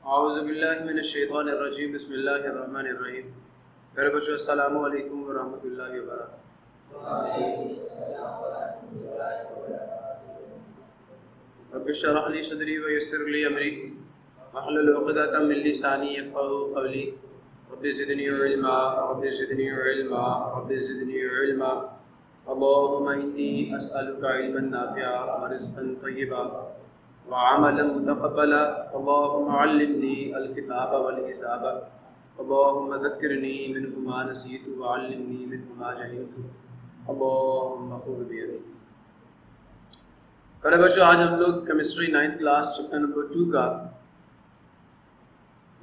औज़ुबिल्लाहिमिनश्शैतानिर्रजीम बिस्मिल्लाहिर्रहमानिर्रहीम। मेरे बच्चों अस्सलामु अलैकुम व रहमतुल्लाहि व बरकातुहू। रब्बि इश्रह ली सदरी व यस्सिर ली अमरी वहलुल उक़दतम मिन लिसानी यफ़क़हू क़ौली। Rabbi ज़िदनी इल्मा rabbi ज़िदनी इल्मा rabbi ज़िदनी इल्मा। अल्लाहुम्मा इन्नी अस्अलुका इल्मन नाफ़िअ व रिज़्क़न तय्यिबा व अमलन मुतक़ब्बला। अल्लाहुम्मा अल्लिमनी अल-किताब वल हिसाब। अल्लाहुम्मा ज़क्किरनी मिन्हु मा नसीतु व अल्लिमनी मिन्हु मा जहिलतु। अल्लाहुम्मा ख़ुज़ बियदी। अरे बच्चों, आज हम लोग chemistry 9th class chapter number 2 का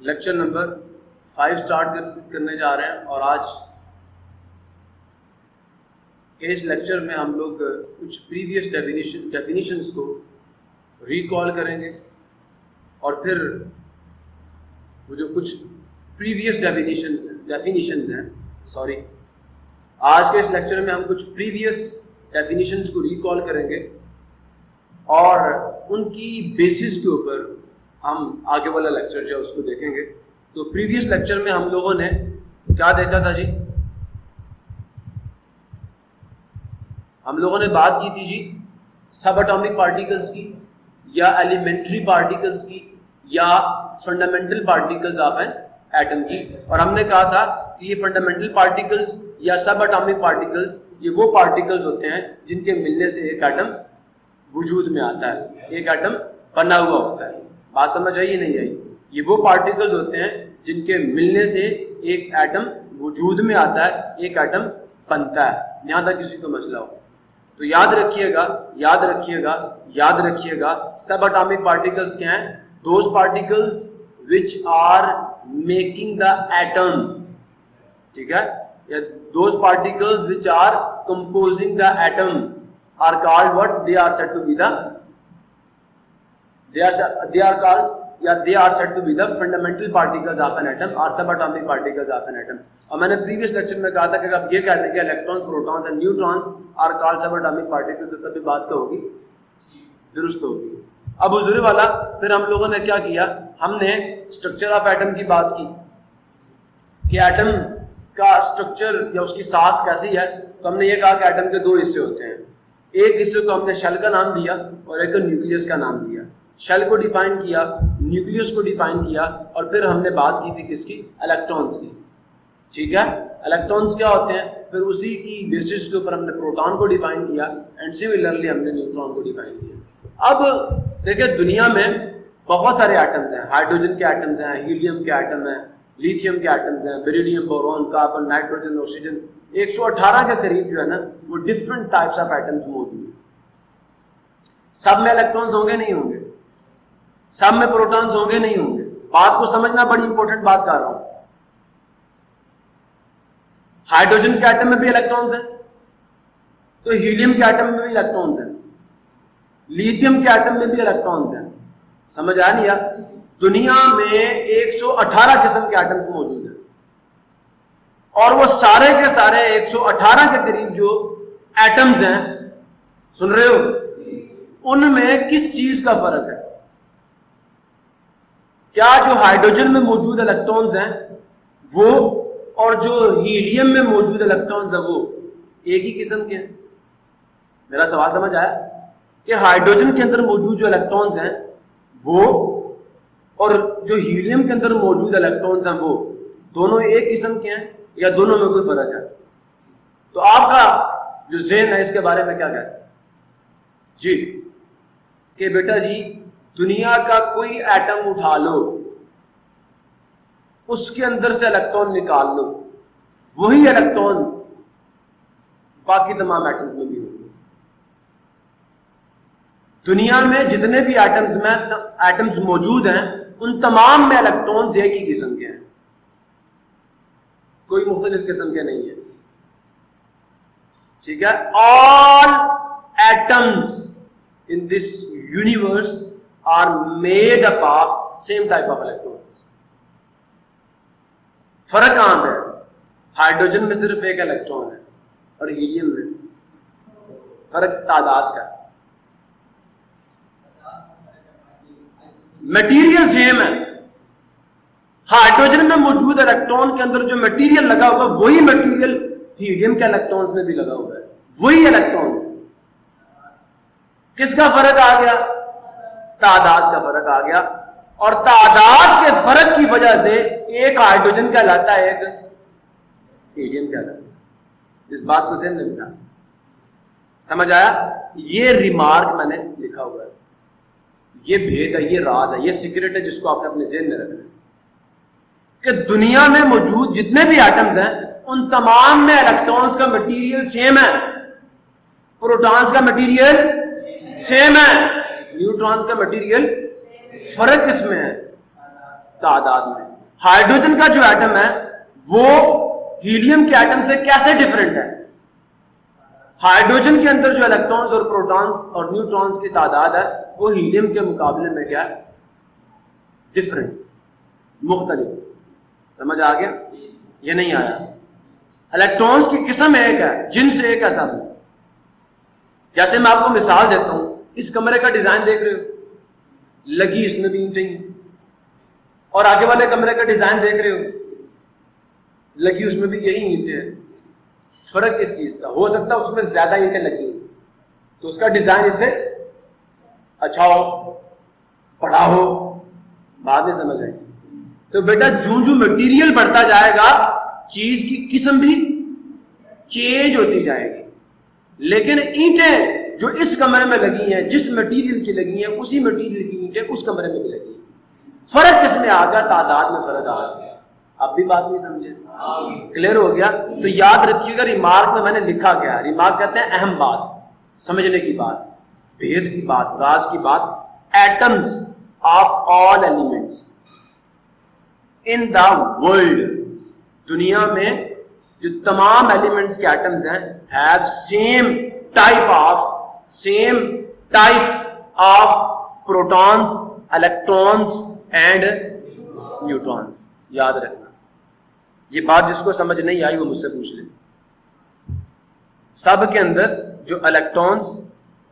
लेक्चर नंबर 5 स्टार्ट करने जा रहे हैं। और आज के इस लेक्चर में हम लोग कुछ प्रीवियस डेफिनेशंस को रिकॉल करेंगे और फिर वो जो कुछ प्रीवियस डेफिनेशंस हैं आज के इस लेक्चर में हम कुछ प्रीवियस डेफिनेशंस को रिकॉल करेंगे और उनकी बेसिस के ऊपर हम आगे वाला लेक्चर जो है उसको देखेंगे। तो प्रीवियस लेक्चर में हम लोगों ने क्या देखा था जी? हम लोगों ने बात की थी जी सब एटॉमिक पार्टिकल्स की या एलिमेंट्री पार्टिकल्स की या fundamental particles of an atom की। और हमने कहा था कि ये फंडामेंटल पार्टिकल्स या सब एटॉमिक पार्टिकल्स ये वो पार्टिकल्स होते हैं जिनके मिलने से एक एटम वजूद में आता है, एक एटम बना हुआ होता है। बात समझ आई नहीं आई? ये वो पार्टिकल्स होते हैं जिनके मिलने से एक एटम वजूद में आता है, एक एटम बनता है। यहां तक किसी को मसला हो तो याद रखिएगा सब एटॉमिक पार्टिकल्स क्या हैं? Those particles which are making the atom, ठीक है, या those particles which are composing the atom are called what? They are said to be the fundamental particles of an atom or subatomic particles of an atom। और मैंने previous lecture में कहा था कि अब ये कहते हैं कि electrons, protons and neutrons are called subatomic particles, तो तभी बात तो होगी, दुरुस्त होगी। अब हुजूर वाला फिर हम लोगों ने क्या किया? हमने स्ट्रक्चर ऑफ एटम की बात की कि एटम का स्ट्रक्चर या उसकी साख कैसी है। तो हमने ये कहा कि एटम के दो हिस्से होते हैं। एक हिस्से को हमने शेल का नाम दिया और एक को न्यूक्लियस का नाम दिया। शेल को डिफाइन किया, न्यूक्लियस को डिफाइन किया और फिर हमने बात की थी किसकी? इलेक्ट्रॉन्स की, ठीक है। इलेक्ट्रॉन्स क्या होते हैं? फिर उसी की बेसिस के ऊपर हमने प्रोटॉन को डिफाइन किया एंड सिमिलरली हमने न्यूट्रॉन को डिफाइन किया। अब देखिए दुनिया में बहुत सारे एटम्स हैं। हाइड्रोजन के एटम्स हैं, हीलियम के एटम हैं, लिथियम के एटम्स हैं, beryllium, boron, carbon, nitrogen, oxygen, 118 के करीब जो है ना वो डिफरेंट टाइप्स ऑफ एटम्स मौजूद हैं। सब में इलेक्ट्रॉन्स होंगे नहीं होंगे, सब में प्रोटॉन्स होंगे नहीं होंगे। बात को समझना, बड़ी इंपॉर्टेंट बात कर रहा हूं। हाइड्रोजन के एटम में भी इलेक्ट्रॉन्स हैं तो हीलियम के एटम में भी इलेक्ट्रॉन्स हैं, लिथियम के एटम में भी इलेक्ट्रॉन्स हैं। समझ आया नहीं यार? दुनिया में 118 किस्म के एटम्स मौजूद हैं और वो सारे के सारे 118 के करीब जो एटम्स हैं, सुन रहे हो, उनमें किस चीज का फर्क है? क्या जो हाइड्रोजन में मौजूद इलेक्ट्रॉन्स हैं वो और जो हीलियम में मौजूद इलेक्ट्रॉन्स हैं वो एक ही किस्म के हैं? मेरा सवाल समझ आया कि हाइड्रोजन के अंदर मौजूद जो इलेक्ट्रॉन्स हैं वो और जो हीलियम के अंदर मौजूद इलेक्ट्रॉन्स हैं वो दोनों एक किस्म के हैं या दोनों में कोई फर्क है? तो आपका जो ज़हन है इसके बारे में क्या कहता है जी? कि बेटा जी दुनिया का कोई एटम उठा लो, उसके अंदर से इलेक्ट्रॉन निकाल लो, वही इलेक्ट्रॉन बाकी तमाम एटम्स में भी होंगे। दुनिया में जितने भी एटम्स मौजूद हैं उन तमाम में इलेक्ट्रॉन्स एक ही किस्म के हैं, कोई मुख्तलिफ किस्म के नहीं है, ठीक है। All atoms in this universe are made up of same type of electrons. फर्क कहां पे है? हाइड्रोजन में सिर्फ एक इलेक्ट्रॉन है और हीलियम में फर्क तादाद का। मटेरियल सेम है हाइड्रोजन में मौजूद इलेक्ट्रॉन के अंदर जो मटेरियल लगा हुआ है वही मटेरियल हीलियम के इलेक्ट्रॉन्स में भी लगा हुआ है, वही इलेक्ट्रॉन। किसका फर्क आ गया? तादाद का फर्क आ गया। और तादाद के फर्क की वजह से एक हाइड्रोजन कहलाता है, एक हीलियम कहलाता है। इस बात को ध्यान में रखना। समझ आया? ये रिमार्क मैंने लिखा हुआ है, ये भेद है, ये राज है, ये सीक्रेट है जिसको आपने अपने ज़हन में रखना है कि दुनिया में मौजूद जितने भी एटम्स हैं उन तमाम में इलेक्ट्रॉन्स का मटेरियल सेम है, प्रोटॉन्स का मटेरियल सेम है, न्यूट्रॉन्स का मटेरियल फर्क किसमें है? तादाद में। हाइड्रोजन का जो एटम है वो हीलियम के एटम से कैसे डिफरेंट है? हाइड्रोजन के अंदर जो इलेक्ट्रॉन्स और प्रोटॉन्स और न्यूट्रॉन्स की तादाद है वो हीलियम के मुकाबले में क्या है? डिफरेंट, मुख्तलिफ। समझ आ गया? ये नहीं आया? इलेक्ट्रॉन्स की किस्म एक है, जिन्स एक है सब। जैसे मैं आपको मिसाल देता हूं, इस कमरे का डिजाइन देख रहे हो, लगी इसमें भी ईंटें हैं, और आगे वाले कमरे का डिजाइन देख रहे हो, लगी उसमें भी यही ईंटें हैं। फर्क किस चीज का? हो सकता है उसमें ज्यादा ईंटें लगी तो उसका डिजाइन इससे अच्छा हो, बड़ा हो, बाद में समझ आएगी। तो बेटा जो जो मटेरियल बढ़ता जाएगा चीज की किस्म भी चेंज होती जाएगी, लेकिन ईंटें जो इस कमरे में लगी हैं, जिस मटेरियल की लगी हैं, उसी मटेरियल की ईंटें उस कमरे में भी लगी हैं। फर्क किसमें आ गया? तादाद में फर्क आ गया। अब भी बात नहीं समझे? क्लियर हो गया? तो याद रखिएगा, रिमार्क में मैंने लिखा क्या है। रिमार्क कहते हैं अहम बात, समझने की बात, भेद की बात, राज की बात। Atoms of all elements in the world, दुनिया में जो तमाम एलिमेंट्स के एटम्स हैं, have same type of protons, electrons and neutrons. याद रखना, ये बात जिसको समझ नहीं आई वो मुझसे पूछ ले। सब के अंदर जो इलेक्ट्रॉन्स,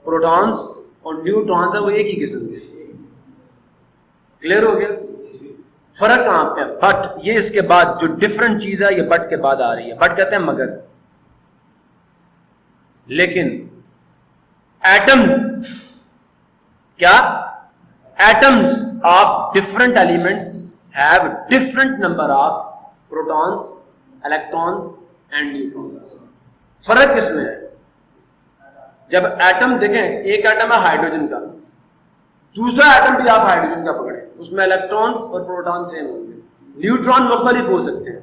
प्रोटॉन्स और न्यूट्रॉन्स है वो एक ही किस्म के। क्लियर हो गया? फर्क कहां पे है? बट ये इसके बाद जो डिफरेंट चीज है ये बट के बाद आ रही है। बट कहते हैं मगर। लेकिन एटम क्या? Atoms of different elements have different number of protons, electrons and neutrons. फर्क किसमें है? जब एटम देखें, एक एटम है हाइड्रोजन का, दूसरा एटम भी आप हाइड्रोजन का पकड़े, उसमें इलेक्ट्रॉन्स और प्रोटॉन सेम होंगे, न्यूट्रॉन मुख्तलिफ हो सकते हैं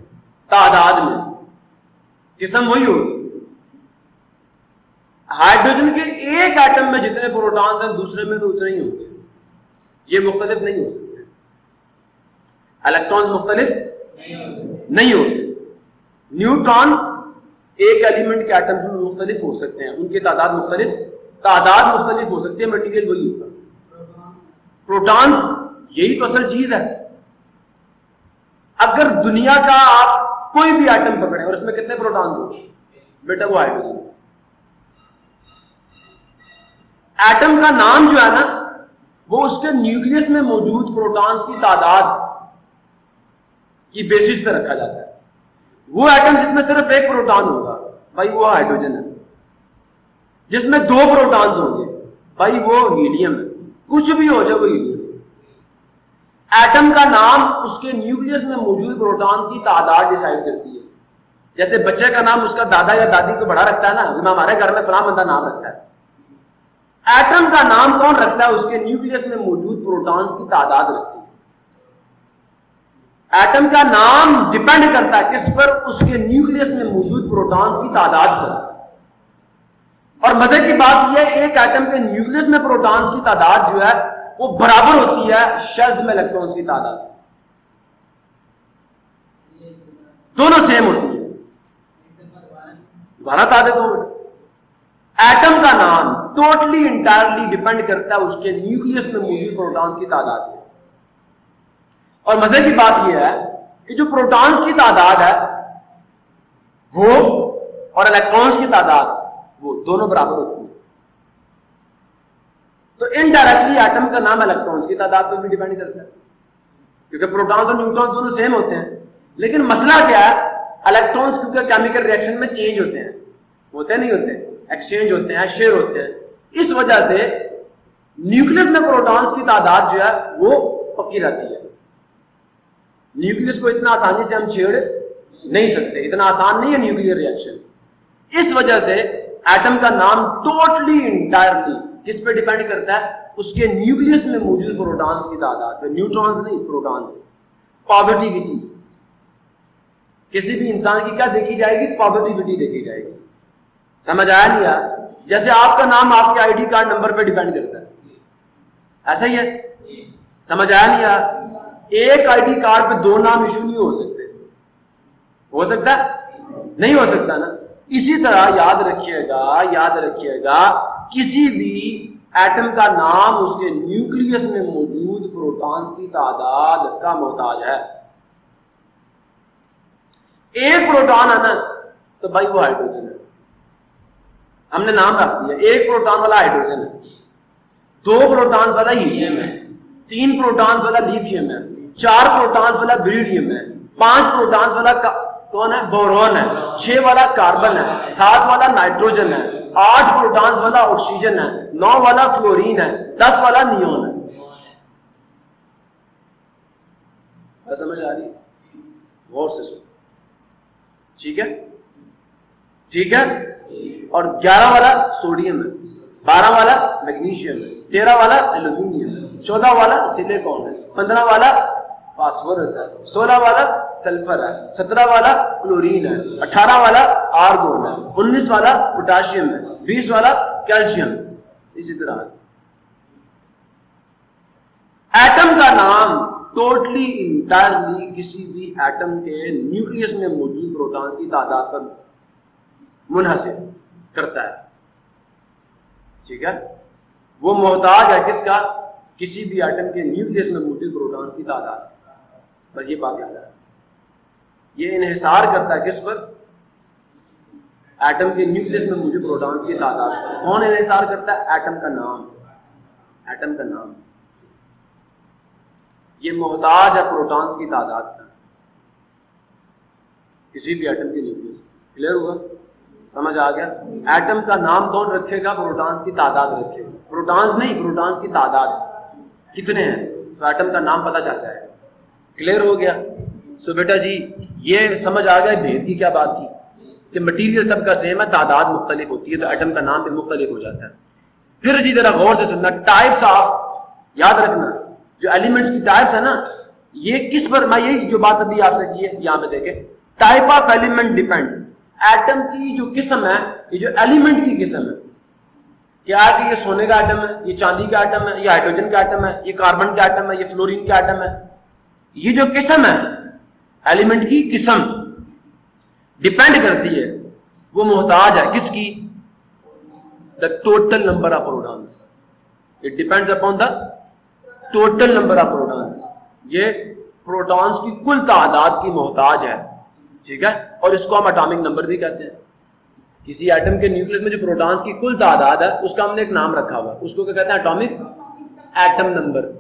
तादाद में, किस्म वही होगी। हाइड्रोजन के एक एटम में जितने प्रोटॉन्स हैं दूसरे में भी उतने ही होंगे, ये मुख्तलिफ नहीं हो सकते। इलेक्ट्रॉन्स मुख्तलिफ नहीं हो सकते। न्यूट्रॉन एक एलिमेंट के एटम में मुख्तलिफ हो सकते हैं, उनकी तादाद मुख्तलिफ हो सकती है, मटेरियल वही होगा। प्रोटॉन यही तो असल चीज है। अगर दुनिया का आप कोई भी एटम पकड़े और उसमें कितने प्रोटॉन हो, बेटा वो हाइड्रोजन। एटम का नाम जो है ना वो उसके न्यूक्लियस में मौजूद प्रोटॉन्स की तादाद की बेसिस पे रखा जाता है। वो एटम जिसमें सिर्फ एक प्रोटॉन होगा भाई वो हाइड्रोजन है, जिसमें दो प्रोटॉन्स होंगे भाई वो हीलियम है। कुछ भी हो जाए वो हीलियम। एटम का नाम उसके न्यूक्लियस में मौजूद प्रोटॉन की तादाद डिसाइड करती है। जैसे बच्चे का नाम उसका दादा या दादी को बड़ा रखता है ना, हमारे घर में फलां बंदा नाम रखता है। एटम का नाम कौन रखता है? उसके न्यूक्लियस में मौजूद प्रोटॉन्स की तादाद रखती है। एटम का नाम डिपेंड करता है किस पर? उसके न्यूक्लियस में मौजूद प्रोटॉन्स की तादाद पर। और मजे की बात यह है, एक एटम के न्यूक्लियस में प्रोटॉन्स की तादाद जो है वो बराबर होती है शेल्स में इलेक्ट्रॉन्स की तादाद। दोनों सेम होती है। दोबारा बता देता हूं, एटम का नाम टोटली इंटायरली डिपेंड करता है उसके न्यूक्लियस में मौजूद प्रोटॉन्स की तादाद पर। और मजे की बात यह है कि जो प्रोटॉन्स की तादाद है वो और इलेक्ट्रॉन्स की तादाद वो दोनों बराबर होती है। तो इनडायरेक्टली एटम का नाम इलेक्ट्रॉन्स की तादाद पर भी डिपेंड करता है। क्योंकि प्रोटॉन्स और न्यूट्रॉन्स दोनों सेम होते हैं। लेकिन मसला क्या है, इलेक्ट्रॉन्स क्योंकि केमिकल रिएक्शन में चेंज होते नहीं होते, एक्सचेंज होते हैं, शेयर होते हैं। इस वजह से न्यूक्लियस में प्रोटॉन्स की तादाद जो है वो पक्की रहती है। न्यूक्लियस को इतना आसानी से हम छेड़ नहीं सकते, इतना आसान नहीं है न्यूक्लियर रिएक्शन। इस वजह से एटम का नाम टोटली इंटायरली किस पे डिपेंड करता है, उसके न्यूक्लियस में मौजूद प्रोटॉन्स की तादाद पे, न्यूट्रॉन्स नहीं, प्रोटॉन्स। पॉजिटिविटी किसी भी इंसान की क्या देखी जाएगी, पॉजिटिविटी देखी जाएगी। समझ आया नहीं यार? जैसे आपका नाम आपके आईडी कार्ड नंबर पे डिपेंड करता है, ऐसा ही है। समझ आया नहीं यार? एक आईडी कार्ड पे दो नाम इशू नहीं हो सकते, हो सकता नहीं हो सकता ना। इसी तरह याद रखिएगा किसी भी एटम का नाम उसके न्यूक्लियस में मौजूद प्रोटॉन्स की तादाद का मोहताज है। एक प्रोटॉन है ना तो भाई वो हाइड्रोजन है, हमने नाम रख दिया। एक प्रोटॉन वाला हाइड्रोजन है, दो प्रोटॉन्स वाला हीलियम है, तीन प्रोटॉन्स वाला लिथियम है, चार प्रोटॉन्स वाला बेरिलियम है, पांच प्रोटॉन्स वाला कौन है, बोरॉन है, 6 वाला कार्बन है, 7 वाला नाइट्रोजन है, 8 प्रोटॉन्स वाला ऑक्सीजन है, 9 वाला फ्लोरीन है, 10 वाला नियोन है। समझ आ रही? गौर से सुनो, ठीक है? ठीक है। और 11 वाला सोडियम है, 12 वाला मैग्नीशियम है, 13 वाला एल्यूमिनियम है, 14 वाला सिलिकॉन है, 15 वाला फास्फोरस है, 16 वाला सल्फर है, 17 वाला क्लोरीन है, 18 वाला आर्गोन है, 19 वाला पोटाशियम है, 20 वाला कैल्शियम। इसी तरह एटम का नाम टोटली इंटायरली किसी भी एटम के न्यूक्लियस में मौजूद प्रोटॉन्स की तादाद पर मुनहसिर करता है, ठीक है? वो मोहताज है किसका, किसी भी एटम के न्यूक्लियस में मौजूद प्रोटॉन्स की तादाद पर। ये बात याद है, ये इन्हिसार करता है किस पर, एटम के न्यूक्लियस में मौजूद प्रोटॉन्स की तादाद पर। कौन इन्हिसार करता है? एटम का नाम, एटम का नाम। ये मोहताज है प्रोटॉन्स की तादाद का, किसी भी एटम के न्यूक्लियस। क्लियर हुआ? समझ आ गया? एटम का नाम कौन रखेगा? प्रोटॉन्स की तादाद रखेगा। प्रोटॉन्स नहीं, प्रोटॉन्स की तादाद कितने हैं तो एटम का नाम पता चल जाएगा। क्लियर हो गया? सो बेटा जी ये समझ आ गया भेद की क्या बात थी कि मटीरियल सबका सेम है, तादाद मुख्तलिफ होती है तो एटम का नाम भी मुख्तलिफ हो जाता है। फिर जी जरा गौर से सुनना, टाइप्स ऑफ, याद रखना जो एलिमेंट्स की टाइप्स है ना, ये किस पर, मैं यही जो बात अभी आपसे की है यहां पे देखे, type of element depend, atom की जो किस्म है, ये जो एलिमेंट की किस्म है, क्या है कि ये सोने का एटम है, ये चांदी का एटम है, ये हाइड्रोजन का एटम है, ये कार्बन का एटम है, ये फ्लोरीन का एटम है, ये जो किस्म है एलिमेंट की किस्म डिपेंड करती है, वो मोहताज है किसकी, the total number of protons. It depends upon the total number of protons. ये प्रोटॉन्स की कुल तादाद की मोहताज है, ठीक है? और इसको हम एटॉमिक नंबर भी कहते हैं। किसी एटम के न्यूक्लियस में जो प्रोटॉन्स की कुल तादाद है उसका हमने एक नाम रखा हुआ, उसको क्या कहते हैं? Atomic atom number.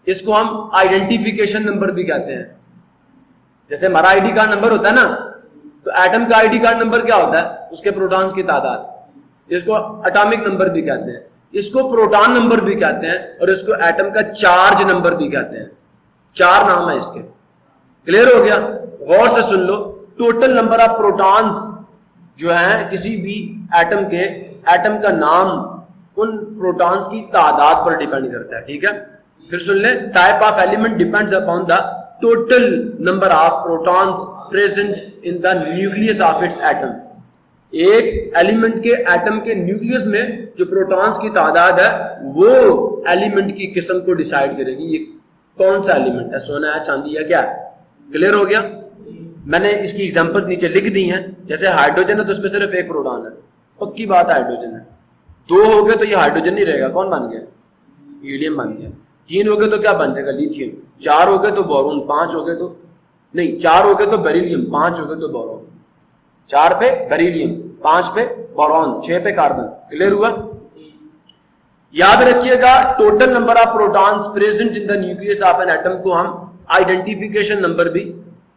इसको हम आइडेंटिफिकेशन नंबर भी कहते हैं। जैसे हमारा आईडी कार्ड नंबर होता है ना, तो एटम का आईडी कार्ड नंबर क्या होता है? उसके प्रोटॉन्स की तादाद। इसको एटॉमिक नंबर भी कहते हैं, इसको प्रोटॉन नंबर भी कहते हैं, और इसको एटम का चार्ज नंबर भी कहते हैं। 4 नाम है इसके। क्लियर हो गया? गौर से सुन लो, टोटल नंबर ऑफ प्रोटॉन्स जो है किसी भी एटम के, एटम का नाम उन प्रोटॉन्स की तादाद पर डिपेंड करता है, ठीक है? फिर सुन ले, type of element depends upon the total number of protons present in the nucleus of its atom. एक एलिमेंट के एटम के न्यूक्लियस में जो प्रोटॉन्स की तादाद है वो एलिमेंट की किस्म को डिसाइड करेगी, ये कौन सा एलिमेंट है, सोना है, चांदी है, क्या है। क्लियर हो गया? मैंने इसकी एग्जांपल्स नीचे लिख दी हैं। जैसे हाइड्रोजन है तो उसमें सिर्फ एक प्रोटॉन है, पक्की बात है हाइड्रोजन है। 2 हो गए तो ये हाइड्रोजन नहीं रहेगा, कौन बन गया? हीलियम बन गया। 3 हो गए तो क्या बन जाएगा? लिथियम। 4 हो गए तो बोरोन, 5 हो गए तो नहीं, 4 हो गए तो बेरिलियम, 5 हो गए तो बोरोन। 4 पे बेरिलियम, 5 पे बोरोन, 6 पे कार्बन। क्लियर हुआ? याद रखिएगा, total number of protons present in the nucleus of an atom को हम आइडेंटिफिकेशन नंबर भी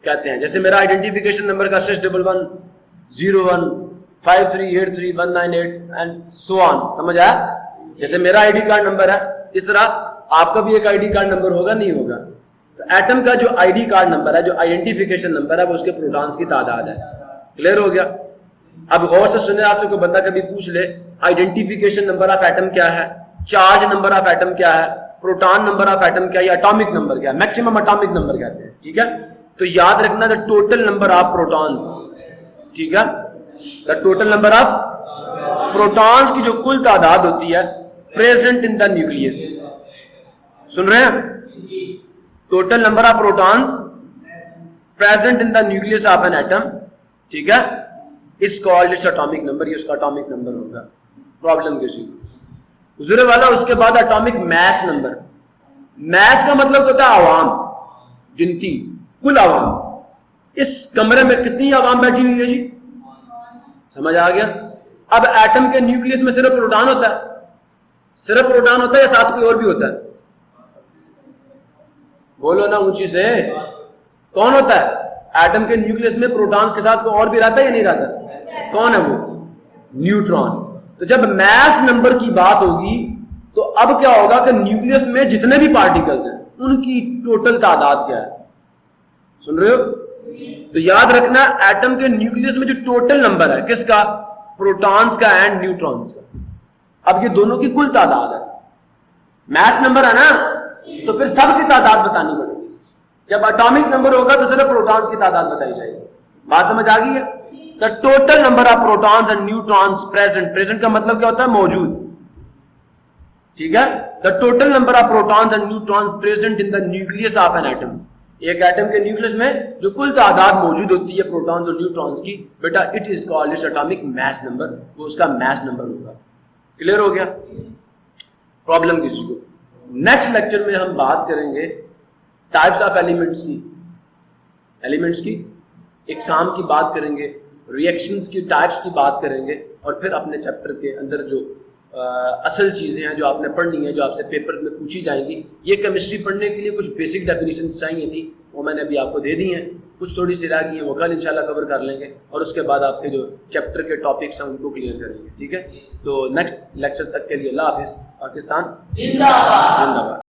कहते हैं। जैसे मेरा आइडेंटिफिकेशन नंबर का 61101538319 एंड सो ऑन, समझ आया? जैसे मेरा आईडी कार्ड नंबर है, इस तरह आपका भी एक आईडी कार्ड नंबर होगा, नहीं होगा? तो एटम का जो आईडी कार्ड नंबर है, जो आइडेंटिफिकेशन नंबर है, वो उसके प्रोटॉन्स की तादाद है। क्लियर हो गया? अब गौर से सुने, आपसे कोई बंदा कभी पूछ ले आइडेंटिफिकेशन नंबर ऑफ एटम क्या है, चार्ज नंबर ऑफ एटम क्या है, प्रोटॉन नंबर ऑफ एटम क्या है, एटॉमिक नंबर क्या है, मैक्सिमम एटॉमिक नंबर कहते हैं, ठीक है? तो याद रखना, the total number of protons, ठीक है, the total number of protons की जो कुल तादाद होती है प्रेजेंट इन द न्यूक्लियस, सुन रहे हैं? Total number of protons present in the nucleus of an atom, ठीक है, इस कॉल्ड इट्स एटॉमिक नंबर, ये उसका एटॉमिक नंबर होगा। प्रॉब्लम किसी को गुजरे वाला। उसके बाद एटॉमिक मैस नंबर। मैस का मतलब होता है आवाम, गिनती, कुल आवाम। इस कमरे में कितनी आवाम बैठी हुई है जी? समझ आ गया? अब एटम के न्यूक्लियस में सिर्फ प्रोटॉन होता है, सिर्फ प्रोटॉन होता है या साथ कोई और भी होता है? बोलो ना ऊंची से, कौन होता है? एटम के न्यूक्लियस में प्रोटॉन्स के साथ कोई और भी रहता है या नहीं रहता? कौन है वो? न्यूट्रॉन। तो जब मैस नंबर की बात होगी तो अब क्या होगा कि न्यूक्लियस में जितने भी पार्टिकल्स हैं उनकी टोटल तादाद क्या है? सुन रहे हो? तो याद रखना, एटम के न्यूक्लियस में जो टोटल नंबर है किसका? प्रोटॉन्स का एंड न्यूट्रॉन्स का। अब ये दोनों की कुल तादाद है, मैस नंबर है ना, तो फिर सबकी तादाद बतानी पड़ेगी। जब एटॉमिक नंबर होगा तो सिर्फ प्रोटॉन्स की तादाद बताई जाएगी। बात समझ आ गई है? The total number of protons and neutrons present, present का मतलब क्या होता है? मौजूद, ठीक है? The total number of protons and neutrons present in the nucleus of an atom, एक एटम के न्यूक्लियस में जो कुल तादाद मौजूद होती है प्रोटॉन्स और न्यूट्रॉन्स की, बेटा it is called its atomic mass number, वो उसका मैस नंबर होगा। क्लियर हो गया? प्रॉब्लम किसी को? नेक्स्ट लेक्चर में हम बात करेंगे टाइप्स ऑफ एलिमेंट्स की, एलिमेंट्स की, एग्जाम की बात करेंगे, रिएक्शंस की टाइप्स की बात करेंगे, और फिर अपने चैप्टर के अंदर जो असल चीज़ें हैं जो आपने पढ़नी है, जो आपसे पेपर्स में पूछी जाएंगी। ये केमिस्ट्री पढ़ने के लिए कुछ बेसिक डेफिनेशंस चाहिए थी, वो मैंने अभी आपको दे दी हैं। कुछ थोड़ी सी रह गई है, वो कल इंशाल्लाह कवर कर लेंगे, और उसके बाद आपके जो चैप्टर के टॉपिक्स हैं उनको क्लियर करेंगे, ठीक है? तो नेक्स्ट लेक्चर तक के लिए अल्लाह हाफिज़। पाकिस्तान जिंदाबाद।